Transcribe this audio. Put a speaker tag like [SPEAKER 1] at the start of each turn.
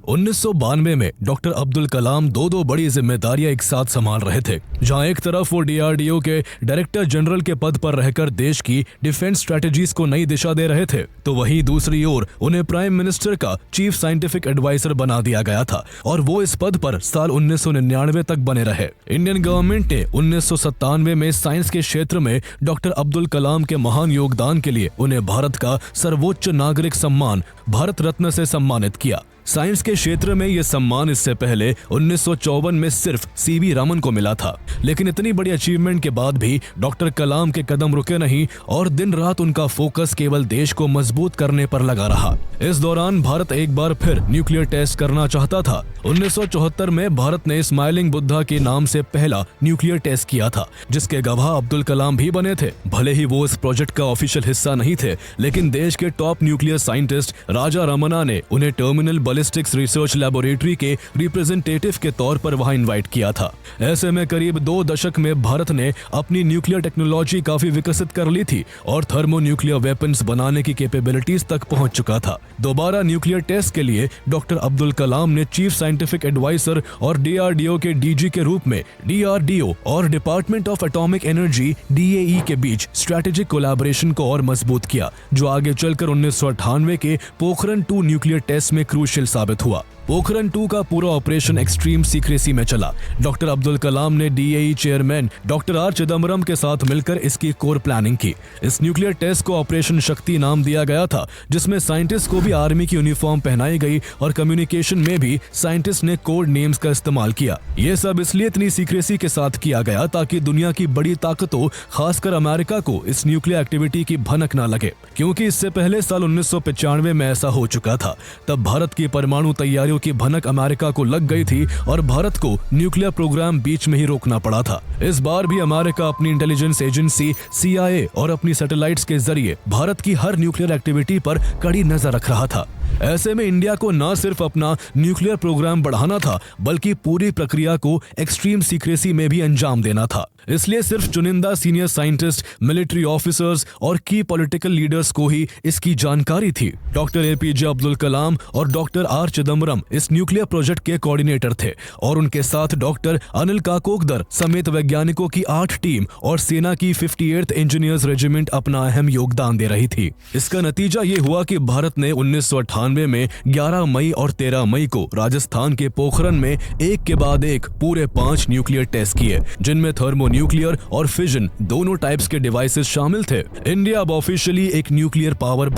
[SPEAKER 1] 1992 में डॉक्टर अब्दुल कलाम दो बड़ी जिम्मेदारियां एक साथ संभाल रहे थे। जहां एक तरफ वो डीआरडीओ के डायरेक्टर जनरल के पद पर रहकर देश की डिफेंस स्ट्रेटजीज को नई दिशा दे रहे थे, तो वहीं दूसरी ओर उन्हें प्राइम मिनिस्टर का चीफ साइंटिफिक एडवाइजर बना दिया गया था और वो इस पद पर साल 1999 तक बने रहे। इंडियन गवर्नमेंट ने 1997 में साइंस के क्षेत्र में डॉक्टर अब्दुल कलाम के महान योगदान के लिए उन्हें भारत का सर्वोच्च नागरिक सम्मान भारत रत्न से सम्मानित किया। साइंस के क्षेत्र में यह सम्मान इससे पहले 1954 में सिर्फ सीवी रमन को मिला था, लेकिन इतनी बड़ी अचीवमेंट के बाद भी डॉक्टर कलाम के कदम रुके नहीं और दिन रात उनका फोकस केवल देश को मजबूत करने पर लगा रहा। इस दौरान भारत एक बार फिर न्यूक्लियर टेस्ट करना चाहता था। 1974 में भारत ने स्माइलिंग बुद्धा के नाम से पहला न्यूक्लियर टेस्ट किया था, जिसके गवाह अब्दुल कलाम भी बने थे। भले ही वो इस प्रोजेक्ट का ऑफिशियल हिस्सा नहीं थे, लेकिन देश के top nuclear scientist Raja Ramanna ने उन्हें टर्मिनल बैलिस्टिक्स रिसर्च लैबोरेटरी के रिप्रेजेंटेटिव के तौर पर वहां इनवाइट किया था। ऐसे में करीब 2 दशक में भारत ने अपनी न्यूक्लियर टेक्नोलॉजी काफी विकसित कर ली थी और थर्मो न्यूक्लियर वेपन्स बनाने की कैपेबिलिटीज तक पहुंच चुका था। दोबारा न्यूक्लियर टेस्ट के लिए डॉक्टर अब्दुल कलाम ने चीफ साइंटिफिक एडवाइजर और डीआरडीओ के डीजी के रूप में डीआरडीओ और department of atomic energy DAE के बीच स्ट्रेटेजिक कोलैबोरेशन को और मजबूत किया, जो आगे चलकर 1998 के पोखरण 2 न्यूक्लियर टेस्ट में क्रूशियल साबित हुआ। पोखरण 2 का पूरा ऑपरेशन एक्सट्रीम सीक्रेसी में चला। डॉक्टर अब्दुल कलाम ने DAE chairman doctor R Chidambaram के साथ मिलकर इसकी कोर प्लानिंग की। इस न्यूक्लियर टेस्ट को ऑपरेशन शक्ति नाम दिया गया था, जिसमें साइंटिस्ट को भी आर्मी की यूनिफॉर्म पहनाई गई और कम्युनिकेशन में भी साइंटिस्ट ने कोड नेम्स का इस्तेमाल किया। ये सब इसलिए इतनी सीक्रेसी के साथ किया गया ताकि दुनिया की बड़ी ताकतों, खासकर अमेरिका को इस न्यूक्लियर एक्टिविटी की भनक न लगे, क्योंकि इससे पहले साल 1995 में ऐसा हो चुका था। तब भारत की परमाणु तैयारियों की भनक अमेरिका को लग गई थी और भारत को न्यूक्लियर प्रोग्राम बीच में ही रोकना पड़ा था। इस बार भी अमेरिका अपनी इंटेलिजेंस एजेंसी CIA और अपनी सैटेलाइट्स के जरिए भारत की हर न्यूक्लियर एक्टिविटी पर कड़ी नजर रख रहा था। ऐसे में इंडिया को न सिर्फ अपना न्यूक्लियर प्रोग्राम बढ़ाना था, बल्कि पूरी प्रक्रिया को एक्सट्रीम सीक्रेसी में भी अंजाम देना था। इसलिए सिर्फ चुनिंदा सीनियर साइंटिस्ट, मिलिट्री ऑफिसर्स और की पॉलिटिकल लीडर्स को ही इसकी जानकारी थी। डॉक्टर APJ अब्दुल कलाम और डॉक्टर आर चिदम्बरम इस न्यूक्लियर प्रोजेक्ट के कोऑर्डिनेटर थे और उनके साथ डॉक्टर अनिल काकोदकर समेत वैज्ञानिकों की 8 टीम और सेना की 58th इंजीनियर्स रेजिमेंट अपना अहम योगदान दे रही थी। इसका नतीजा ये हुआ कि भारत ने 1998 में 11 मई और 13 मई को राजस्थान के पोखरण में एक के बाद एक पूरे 5 न्यूक्लियर टेस्ट किए, जिनमें थर्मो न्यूक्लियर और फिजन दोनों टाइप्स के डिवाइसेस शामिल थे। इंडिया अब ऑफिशियली एक न्यूक्लियर पावर